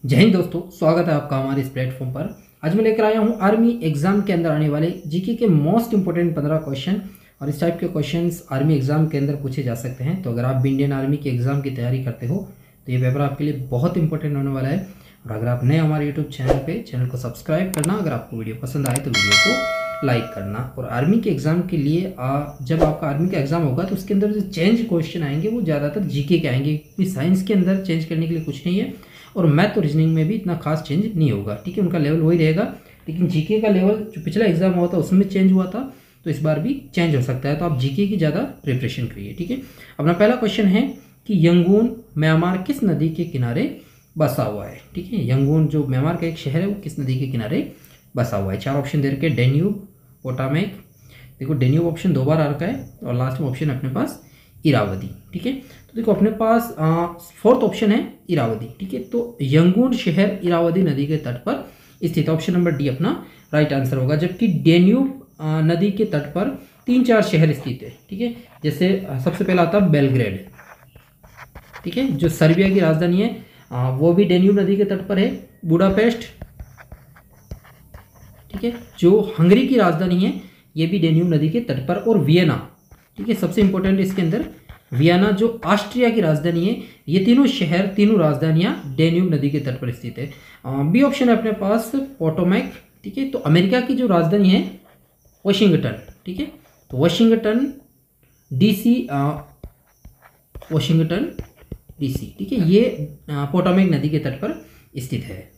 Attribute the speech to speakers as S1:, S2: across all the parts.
S1: जय हिंद दोस्तों, स्वागत है आपका हमारे इस प्लेटफॉर्म पर। आज मैं लेकर आया हूं आर्मी एग्जाम के अंदर आने वाले जीके के मोस्ट इंपोर्टेंट 15 क्वेश्चन। और इस टाइप के क्वेश्चंस आर्मी एग्जाम के अंदर पूछे जा सकते हैं। तो अगर आप भी इंडियन आर्मी के एग्जाम की तैयारी करते हो तो ये पेपर आपके लिए बहुत इंपॉर्टेंट होने वाला है। और अगर आप नए हमारे यूट्यूब चैनल को सब्सक्राइब करना, अगर आपको वीडियो पसंद आए तो वीडियो को लाइक करना। और आर्मी के एग्जाम के लिए जब आपका आर्मी का एग्जाम होगा तो उसके अंदर जो चेंज क्वेश्चन आएंगे वो ज़्यादातर जीके के आएंगे, क्योंकि साइंस के अंदर चेंज करने के लिए कुछ नहीं है और मैथ और रीजनिंग में भी इतना खास चेंज नहीं होगा। ठीक है, उनका लेवल वही रहेगा, लेकिन जीके का लेवल जो पिछला एग्जाम हुआ था उसमें चेंज हुआ था तो इस बार भी चेंज हो सकता है। तो आप जीके की ज़्यादा प्रिपरेशन करिए। ठीक है, अपना पहला क्वेश्चन है कि यंगून म्यांमार किस नदी के किनारे बसा हुआ है। ठीक है, यंगून जो म्यांमार का एक शहर है वो किस नदी के किनारे बसा हुआ है। 4 ऑप्शन दे रखे, डेन्यूब, पोटामेक। देखो डेन्यूब ऑप्शन 2 बार आ रखा है और लास्ट में ऑप्शन अपने पास इरावदी। ठीक है, तो देखो अपने पास 4th ऑप्शन है इरावदी। ठीक है, तो यंगून शहर इरावदी नदी के तट पर स्थित, ऑप्शन नंबर डी अपना राइट आंसर होगा। जबकि डेन्यूब नदी के तट पर 3-4 शहर स्थित है। ठीक है, जैसे सबसे पहला आता है बेलग्रेड। ठीक है, जो सर्बिया की राजधानी है वो भी डेन्यूब नदी के तट पर है। बुडापेस्ट, ठीक है, जो हंगरी की राजधानी है ये भी डेन्यूब नदी के तट पर। और वियना, ठीक है, सबसे इंपॉर्टेंट इसके अंदर वियना जो ऑस्ट्रिया की राजधानी है, ये तीनों शहर, तीनों राजधानियां डेन्यूब नदी के तट पर स्थित है। बी ऑप्शन है अपने पास पोटोमेक। ठीक है, तो अमेरिका की जो राजधानी है वाशिंगटन। ठीक है, तो वाशिंगटन डीसी, वाशिंगटन डीसी, ठीक है, ये पोटोमेक नदी के तट पर स्थित है।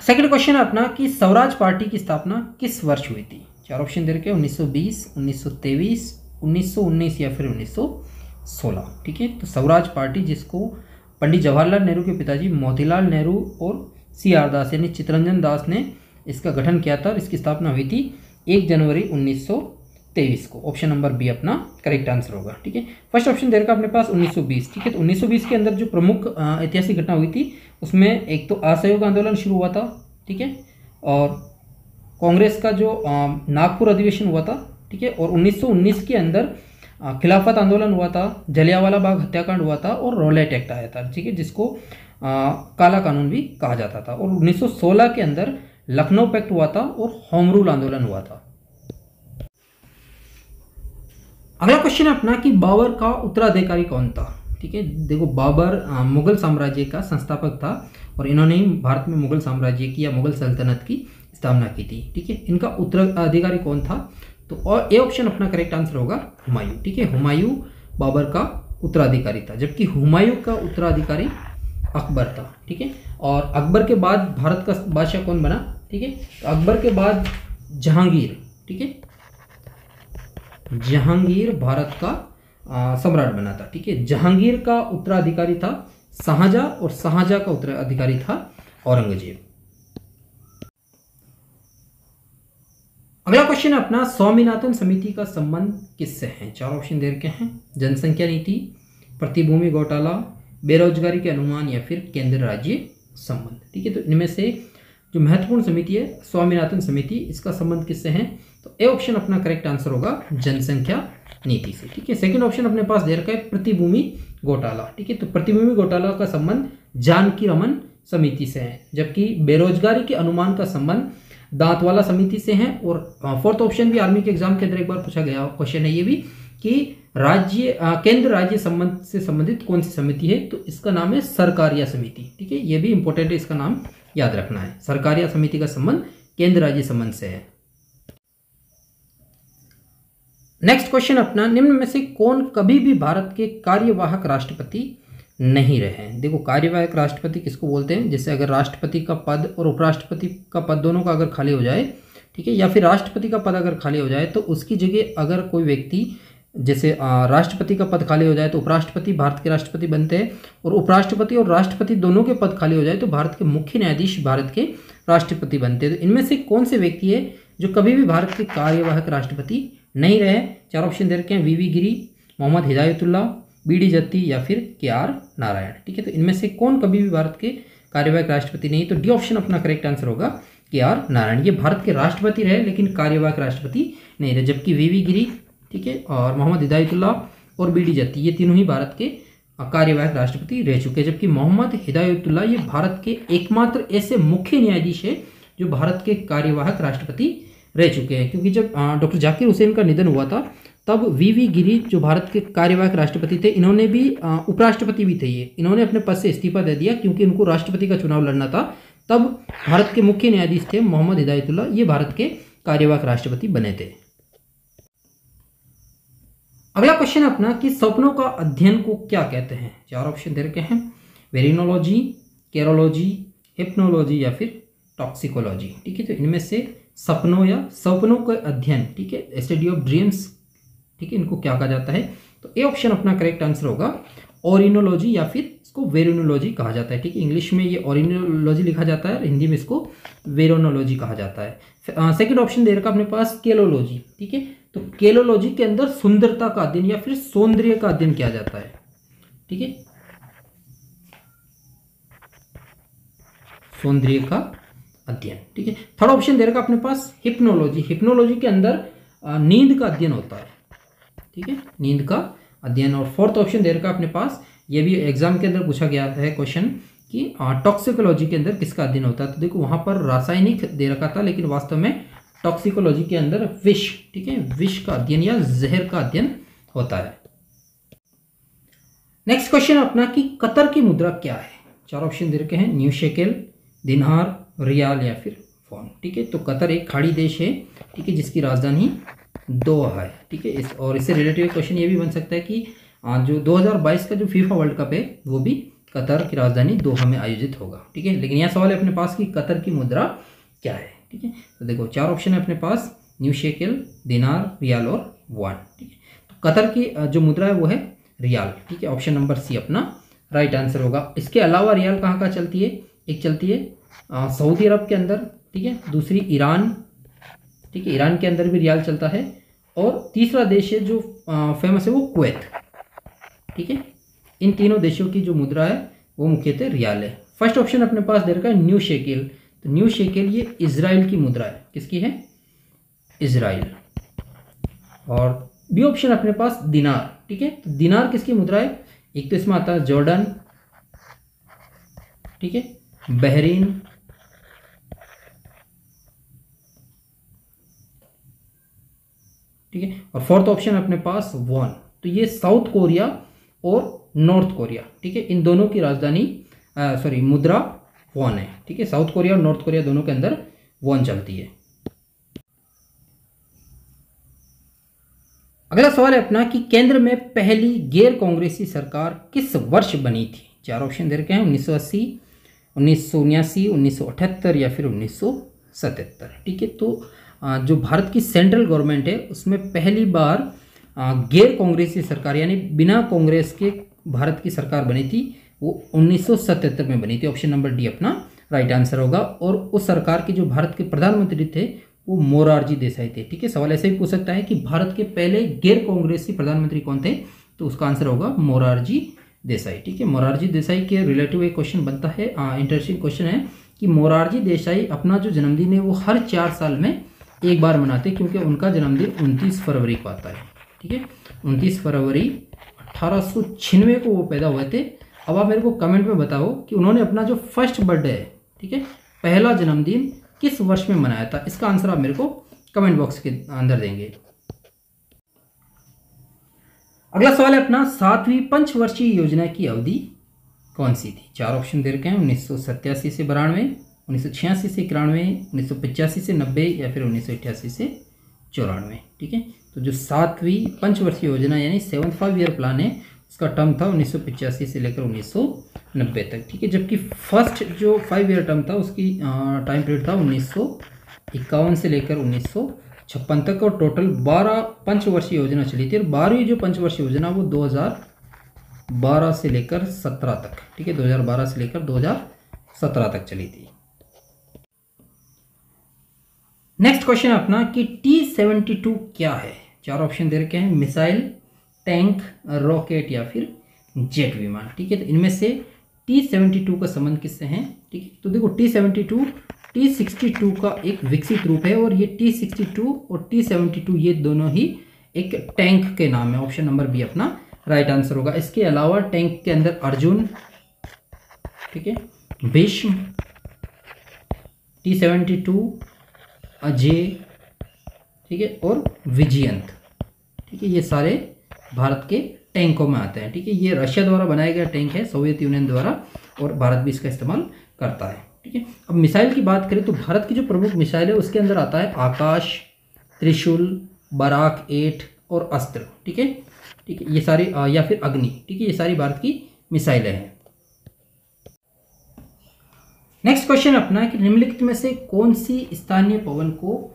S1: सेकंड क्वेश्चन है अपना कि स्वराज पार्टी की स्थापना किस वर्ष हुई थी। 4 ऑप्शन दे रखे, 1920, 1923, 1919 या फिर 1916। ठीक है, तो स्वराज पार्टी जिसको पंडित जवाहरलाल नेहरू के पिताजी मोतीलाल नेहरू और CR दास यानी चित्तरंजन दास ने इसका गठन किया था और इसकी स्थापना हुई थी 1 जनवरी 1923 को। ऑप्शन नंबर बी अपना करेक्ट आंसर होगा। ठीक है, फर्स्ट ऑप्शन दे रखा अपने पास 1920। ठीक है, तो 1920 के अंदर जो प्रमुख ऐतिहासिक घटना हुई थी उसमें एक तो असहयोग आंदोलन शुरू हुआ था। ठीक है, और कांग्रेस का जो नागपुर अधिवेशन हुआ था। ठीक है, और 1919 के अंदर खिलाफत आंदोलन हुआ था, जलियांवाला बाग हत्याकांड हुआ था और रॉलेट एक्ट आया था। ठीक है, जिसको काला कानून भी कहा जाता था। और 1916 के अंदर लखनऊ पैक्ट हुआ था और होम रूल आंदोलन हुआ था। अगला क्वेश्चन है अपना कि बाबर का उत्तराधिकारी कौन था। ठीक है, देखो बाबर मुगल साम्राज्य का संस्थापक था और इन्होंने भारत में मुगल साम्राज्य की या मुगल सल्तनत की स्थापना की थी। ठीक है, इनका उत्तराधिकारी कौन था, तो और ए ऑप्शन अपना करेक्ट आंसर होगा हुमायूं। ठीक है, हुमायूं बाबर का उत्तराधिकारी था, जबकि हुमायूं का उत्तराधिकारी अकबर था। ठीक है, और अकबर के बाद भारत का बादशाह कौन बना। ठीक है, तो अकबर के बाद जहांगीर। ठीक है, जहांगीर भारत का सम्राट बना था। ठीक है, जहांगीर का उत्तराधिकारी था शाहजहां और शाहजहां का उत्तराधिकारी था औरंगजेब। अगला क्वेश्चन है अपना स्वामीनाथन समिति का संबंध किससे है। 4 ऑप्शन दे रखे हैं, जनसंख्या नीति, प्रतिभूमि घोटाला, बेरोजगारी के अनुमान या फिर केंद्र राज्य संबंध। ठीक है, तो इनमें से जो महत्वपूर्ण समिति है स्वामीनाथन समिति, इसका संबंध किससे है, तो ए ऑप्शन अपना करेक्ट आंसर होगा जनसंख्या नीति से। ठीक है, सेकंड ऑप्शन अपने पास दे रखा है प्रतिभूमि घोटाला। ठीक है, तो प्रतिभूमि घोटाला का संबंध जानकी रमन समिति से है, जबकि बेरोजगारी के अनुमान का संबंध दांतवाला समिति से है। और 4th ऑप्शन भी आर्मी के एग्जाम के अंदर एक बार पूछा गया क्वेश्चन है ये भी कि केंद्र राज्य संबंध से संबंधित कौन सी समिति है, तो इसका नाम है सरकारिया समिति। ठीक है, ये भी इंपॉर्टेंट है, इसका नाम याद रखना है। सरकारिया समिति का संबंध केंद्र राज्य संबंध से है। नेक्स्ट क्वेश्चन अपना, निम्न में से कौन कभी भी भारत के कार्यवाहक राष्ट्रपति नहीं रहे हैं। देखो कार्यवाहक राष्ट्रपति किसको बोलते हैं, जैसे अगर राष्ट्रपति का पद और उपराष्ट्रपति का पद दोनों का अगर खाली हो जाए, ठीक है, या फिर राष्ट्रपति का पद अगर खाली हो जाए तो उसकी जगह अगर कोई व्यक्ति, जैसे राष्ट्रपति का पद खाली हो जाए तो उपराष्ट्रपति भारत के राष्ट्रपति बनते हैं, और उपराष्ट्रपति और राष्ट्रपति दोनों के पद खाली हो जाए तो भारत के मुख्य न्यायाधीश भारत के राष्ट्रपति बनते हैं। तो इनमें से कौन से व्यक्ति है जो कभी भी भारत के कार्यवाहक राष्ट्रपति नहीं रहे। 4 ऑप्शन दे रखे हैं, VV गिरी, मोहम्मद हिदायतुल्ला, BD जत्ती या फिर KR नारायण। ठीक है, तो इनमें से कौन कभी भी भारत के कार्यवाहक राष्ट्रपति नहीं, तो डी ऑप्शन अपना करेक्ट आंसर होगा KR नारायण। ये भारत के राष्ट्रपति रहे लेकिन कार्यवाहक राष्ट्रपति नहीं रहे, जबकि VV गिरी, ठीक है, और मोहम्मद हिदायतुल्ला और BD जत्ती, ये तीनों ही भारत के कार्यवाहक राष्ट्रपति रह चुके हैं, जबकि मोहम्मद हिदायतुल्ला ये भारत के एकमात्र ऐसे मुख्य न्यायाधीश है जो भारत के कार्यवाहक राष्ट्रपति रह चुके हैं। क्योंकि जब डॉक्टर जाकिर हुसैन का निधन हुआ था तब वी गिरी जो भारत के कार्यवाहक राष्ट्रपति थे, इन्होंने भी उपराष्ट्रपति भी थे, ये इन्होंने अपने पद से इस्तीफा दे दिया क्योंकि उनको राष्ट्रपति का चुनाव लड़ना था। तब भारत के मुख्य न्यायाधीश थे मोहम्मद हिदायतुल्ला, ये भारत के कार्यवाहक राष्ट्रपति बने थे। अगला क्वेश्चन अपना कि सपनों का अध्ययन को क्या कहते हैं। 4 ऑप्शन दे रखे हैं, वेरिनोलॉजी, केरोलॉजी, हिप्नोलॉजी या फिर टॉक्सिकोलॉजी। ठीक है, तो इनमें से सपनों या सपनों का अध्ययन, ठीक है, स्टडी ऑफ ड्रीम्स, ठीक है, इनको क्या कहा जाता है। तो ए ऑप्शन अपना करेक्ट आंसर होगा ओरिनोलॉजी या फिर इसको वेरिनोलॉजी कहा जाता है। ठीक है, इंग्लिश में ये ओरिनोलॉजी लिखा जाता है और हिंदी में इसको वेरोनोलॉजी कहा जाता है। सेकंड ऑप्शन दे रखा अपने पास केलोलॉजी। ठीक है, तो केलोलॉजी के अंदर सुंदरता का अध्ययन या फिर सौंदर्य का अध्ययन किया जाता है। ठीक है, सौंदर्य का अध्ययन। ठीक है, थर्ड ऑप्शन दे रखा अपने पास हिप्नोलॉजी। हिप्नोलॉजी के अंदर नींद का अध्ययन होता है। ठीक है, नींद का अध्ययन। और फोर्थ ऑप्शन दे रखा अपने पास, ये भी एग्जाम के अंदर पूछा गया है क्वेश्चन कि टॉक्सिकोलॉजी के अंदर किसका अध्ययन होता है। तो देखो वहां पर रासायनिक दे रखा था, लेकिन वास्तव में टॉक्सिकोलॉजी के अंदर विष, ठीक है, विष का अध्ययन या जहर का अध्ययन होता है। नेक्स्ट क्वेश्चन अपना कि कतर की मुद्रा क्या है। 4 ऑप्शन दे रखे हैं, न्यू शेकेल, दिनार, रियाल या फिर वॉन। ठीक है, तो कतर एक खाड़ी देश है, ठीक है, जिसकी राजधानी दोहा है। ठीक है, और इससे रिलेटेड क्वेश्चन ये भी बन सकता है कि जो 2022 का जो फीफा वर्ल्ड कप है वो भी कतर की राजधानी दोहा में आयोजित होगा। ठीक है, लेकिन यह सवाल है अपने पास कि कतर की मुद्रा क्या है। ठीक है, तो देखो 4 ऑप्शन है अपने पास, न्यू शेकेल, दिनार, रियाल और वॉन। ठीक है, तो कतर की जो मुद्रा है वो है रियाल। ठीक है, ऑप्शन नंबर सी अपना राइट आंसर होगा। इसके अलावा रियाल कहाँ कहाँ चलती है, एक चलती है सऊदी अरब के अंदर, ठीक है, दूसरी ईरान, ठीक है, ईरान के अंदर भी रियाल चलता है, और तीसरा देश है जो फेमस है वो कुवैत। ठीक है, इन तीनों देशों की जो मुद्रा है वो मुख्यतः रियाल है। फर्स्ट ऑप्शन अपने पास दे रखा है न्यू शेकेल। तो न्यू शेकेल ये इजराइल की मुद्रा है। किसकी है, इजराइल। और बी ऑप्शन अपने पास दिनार। ठीक है, तो दिनार किसकी मुद्रा है, एक तो इसमें आता है जॉर्डन, ठीक है, बहरीन, ठीक है, और फोर्थ ऑप्शन अपने पास वॉन। तो ये साउथ कोरिया और नॉर्थ कोरिया, ठीक है, इन दोनों की राजधानी मुद्रा वॉन है। ठीक है, साउथ कोरिया और नॉर्थ कोरिया दोनों के अंदर वॉन चलती है। अगला सवाल है अपना कि केंद्र में पहली गैर कांग्रेसी सरकार किस वर्ष बनी थी। 4 ऑप्शन दे रखे हैं, 1980, 1979, 1978 या फिर 1977। ठीक है, तो जो भारत की सेंट्रल गवर्नमेंट है उसमें पहली बार गैर कांग्रेसी सरकार यानी बिना कांग्रेस के भारत की सरकार बनी थी, वो 1977 में बनी थी। ऑप्शन नंबर डी अपना राइट आंसर होगा। और उस सरकार के जो भारत के प्रधानमंत्री थे वो मोरारजी देसाई थे। ठीक है, सवाल ऐसे भी पूछ सकता है कि भारत के पहले गैर कांग्रेसी प्रधानमंत्री कौन थे, तो उसका आंसर होगा मोरारजी देसाई। ठीक है, मोरारजी देसाई के रिलेटिव एक क्वेश्चन बनता है, इंटरेस्टिंग क्वेश्चन है कि मोरारजी देसाई अपना जो जन्मदिन है वो हर 4 साल में एक बार मनाते हैं, क्योंकि उनका जन्मदिन 29 फरवरी को आता है। ठीक है, 29 फरवरी 1896 को वो पैदा हुए थे। अब आप मेरे को कमेंट में बताओ कि उन्होंने अपना जो फर्स्ट बर्थडे है, ठीक है, पहला जन्मदिन किस वर्ष में मनाया था। इसका आंसर आप मेरे को कमेंट बॉक्स के अंदर देंगे। अगला सवाल है अपना 7वीं पंचवर्षीय योजना की अवधि कौन सी थी। 4 ऑप्शन दे रखे हैं, 1987 से 92, 1986 से 91, 1985 से 90 या फिर 1988 से 94। ठीक है, तो जो 7वीं पंचवर्षीय योजना यानी 7th 5 ईयर प्लान है उसका टर्म था 1985 से लेकर 1990 तक। ठीक है, जबकि फर्स्ट जो 5 ईयर टर्म था उसकी टाइम पीरियड था 1951 से लेकर 1956 तक, और टोटल 12 पंचवर्षीय योजना चली थी। और 12वीं जो पंचवर्षीय योजना वो 2012 से लेकर 17 तक, ठीक है, 2012 से लेकर 2017 तक चली थी। नेक्स्ट क्वेश्चन अपना कि T-72 क्या है। 4 ऑप्शन दे रखे हैं, मिसाइल, टैंक, रॉकेट या फिर जेट विमान। ठीक है, तो इनमें से T-72 का संबंध किससे है। ठीक है, तो देखो T-72 T-62 का एक विकसित रूप है, और ये T-62 और T-72 ये दोनों ही एक टैंक के नाम है। ऑप्शन नंबर बी अपना राइट आंसर होगा। इसके अलावा टैंक के अंदर अर्जुन, ठीक है, भीष्म, T-72, अजय, ठीक है, और विजयंत, ठीक है, ये सारे भारत के टैंकों में आते हैं। ठीक है, ये रशिया द्वारा बनाया गया टैंक है, सोवियत यूनियन द्वारा, और भारत भी इसका इस्तेमाल करता है। ठीक है, अब मिसाइल की बात करें तो भारत की जो प्रमुख मिसाइल है उसके अंदर आता है आकाश, त्रिशूल, बराक 8 और अस्त्र। ठीक है, ठीक है, ये सारी या फिर अग्नि, ठीक है, ये सारी भारत की मिसाइलें हैं। नेक्स्ट क्वेश्चन अपना है कि निम्नलिखित में से कौन सी स्थानीय पवन को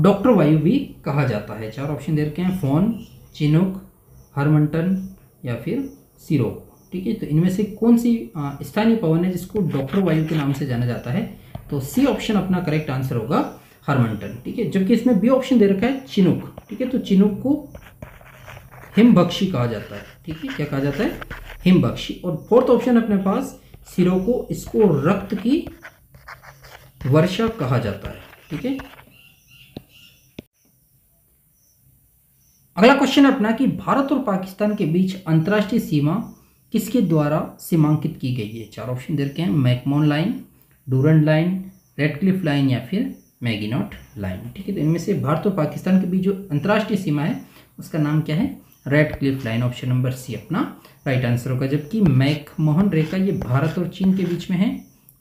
S1: डॉक्टर वायु भी कहा जाता है। 4 ऑप्शन दे रखे हैं, फोन, चिनूक, हरमंटन या फिर सिरोप। ठीक है, तो इनमें से कौन सी स्थानीय पवन है जिसको डॉक्टर वायु के नाम से जाना जाता है? तो सी ऑप्शन अपना करेक्ट आंसर होगा, हरमंटन। ठीक है, जबकि इसमें बी ऑप्शन दे रखा है चिनूक। ठीक है, तो चिनूक को हिमबख्शी कहा जाता है। ठीक है, क्या कहा जाता है? हिमबख्शी। और फोर्थ ऑप्शन अपने पास सिरोको, इसको रक्त की वर्षा कहा जाता है। ठीक है, अगला क्वेश्चन अपना कि भारत और पाकिस्तान के बीच अंतर्राष्ट्रीय सीमा किसके द्वारा सीमांकित की गई है? 4 ऑप्शन दे रखे हैं, McMahon line, Durand line, Radcliffe line या फिर मैगिनॉट लाइन। ठीक है, तो इनमें से भारत और पाकिस्तान के बीच जो अंतर्राष्ट्रीय सीमा है उसका नाम क्या है? Radcliffe line. Option number C अपना राइट आंसर होगा। जबकि मैकमोहन रेखा ये भारत और चीन के बीच में है।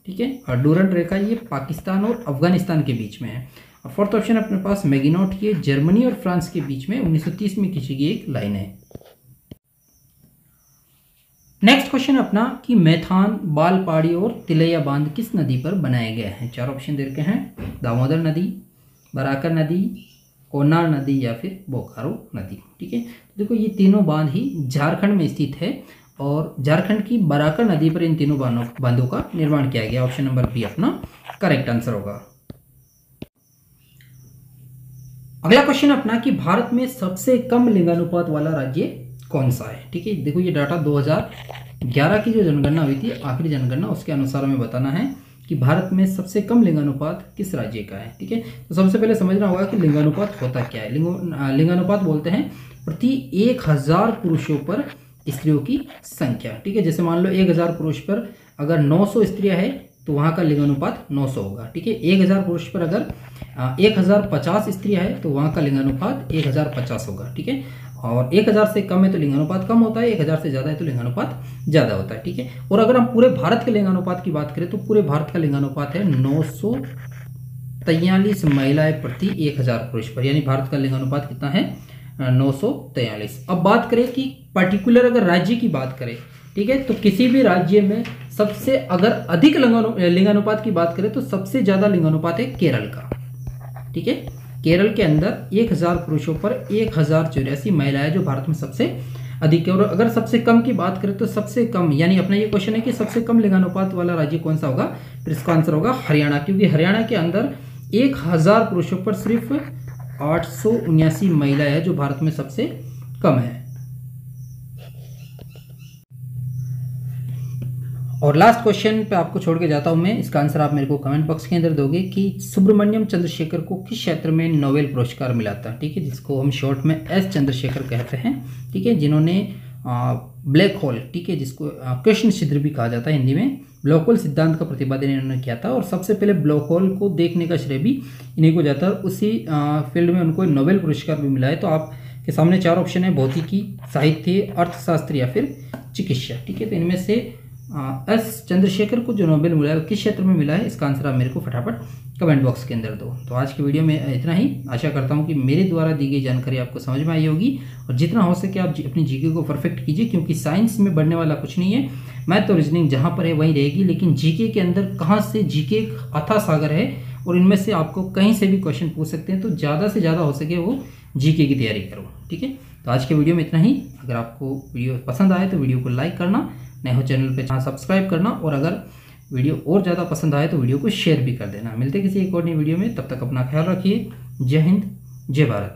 S1: ठीक है, और डूरंड रेखा ये पाकिस्तान और अफगानिस्तान के बीच में है। और फोर्थ ऑप्शन अपने पास मैगिनॉट, ये जर्मनी और फ्रांस के बीच में 1930 में खींची गई एक लाइन है। नेक्स्ट क्वेश्चन अपना कि मैथान, बालपाड़ी और तिलैया बांध किस नदी पर बनाए गए हैं? 4 ऑप्शन दे रखे हैं, दामोदर नदी, बराकर नदी, कोन्नार नदी या फिर बोकारो नदी। ठीक है, तो देखो ये तीनों बांध ही झारखंड में स्थित है और झारखंड की बराकर नदी पर इन तीनों बांधों का निर्माण किया गया। ऑप्शन नंबर बी अपना करेक्ट आंसर होगा। अगला क्वेश्चन अपना कि भारत में सबसे कम लिंगानुपात वाला राज्य कौन सा है? ठीक है, देखो ये डाटा 2011 की जो जनगणना हुई थी, आखिरी जनगणना, उसके अनुसार हमें बताना है कि भारत में सबसे कम लिंगानुपात किस राज्य का है। ठीक है, तो सबसे पहले समझना होगा कि लिंगानुपात होता क्या है। लिंगानुपात बोलते हैं प्रति 1000 पुरुषों पर स्त्रियों की संख्या। ठीक है, जैसे मान लो 1000 पुरुष पर अगर 900 स्त्रियां हैं तो वहां का लिंगानुपात 900 होगा। ठीक है, 1000 पुरुष पर अगर 1050 स्त्रियां हैं तो वहां का लिंगानुपात 1050 होगा। ठीक है, और 1000 से कम है तो लिंगानुपात कम होता है, 1000 से ज़्यादा है तो लिंगानुपात ज़्यादा होता है। ठीक है, और अगर हम पूरे भारत के लिंगानुपात की बात करें तो पूरे भारत का लिंगानुपात है 943 महिलाएं प्रति 1000 पुरुष पर, यानी भारत का लिंगानुपात कितना है? 943। अब बात करें कि पर्टिकुलर अगर राज्य की बात करें, ठीक है, तो किसी भी राज्य में सबसे अगर अधिक लिंगानुपात की बात करें तो सबसे ज़्यादा लिंगानुपात है केरल का। ठीक है, केरल के अंदर 1000 पुरुषों पर 1084 महिलाएं जो भारत में सबसे अधिक है। और अगर सबसे कम की बात करें तो सबसे कम, यानी अपना ये क्वेश्चन है कि सबसे कम लिंगानुपात वाला राज्य कौन सा होगा? तो इसका आंसर होगा हरियाणा, क्योंकि हरियाणा के अंदर 1000 पुरुषों पर सिर्फ 879 महिलाएं हैं जो भारत में सबसे कम है। और लास्ट क्वेश्चन पे आपको छोड़ के जाता हूं मैं, इसका आंसर आप मेरे को कमेंट बॉक्स के अंदर दोगे कि सुब्रमण्यम चंद्रशेखर को किस क्षेत्र में नोबेल पुरस्कार मिला था? ठीक है, जिसको हम शॉर्ट में एस चंद्रशेखर कहते हैं। ठीक है, जिन्होंने ब्लैक होल, ठीक है, जिसको कृष्ण छिद्र भी कहा जाता है हिंदी में, ब्लैक होल सिद्धांत का प्रतिपादन इन्होंने किया था और सबसे पहले ब्लैक होल को देखने का श्रेय भी इन्हीं को जाता है। उसी फील्ड में उनको नोबेल पुरस्कार भी मिला है। तो आपके सामने 4 ऑप्शन है, भौतिकी, साहित्य, अर्थशास्त्र या फिर चिकित्सा। ठीक है, तो इनमें से एस चंद्रशेखर को जो नोबेल मिला है किस क्षेत्र में मिला है, इसका आंसर आप मेरे को फटाफट कमेंट बॉक्स के अंदर दो। तो आज की वीडियो में इतना ही। आशा करता हूं कि मेरे द्वारा दी गई जानकारी आपको समझ में आई होगी और जितना हो सके आप अपनी जीके को परफेक्ट कीजिए, क्योंकि साइंस में बढ़ने वाला कुछ नहीं है। मैथ और रीजनिंग जहां पर है वहीं रहेगी, लेकिन जीके के अंदर कहाँ से, जीके एक अथाह सागर है और इनमें से आपको कहीं से भी क्वेश्चन पूछ सकते हैं। तो ज़्यादा से ज़्यादा हो सके वो जीके की तैयारी करो। ठीक है, तो आज के वीडियो में इतना ही। अगर आपको वीडियो पसंद आए तो वीडियो को लाइक करना, नए हो चैनल पे सब्सक्राइब करना, और अगर वीडियो और ज़्यादा पसंद आए तो वीडियो को शेयर भी कर देना। मिलते किसी एक और नई वीडियो में, तब तक अपना ख्याल रखिए। जय हिंद, जय भारत।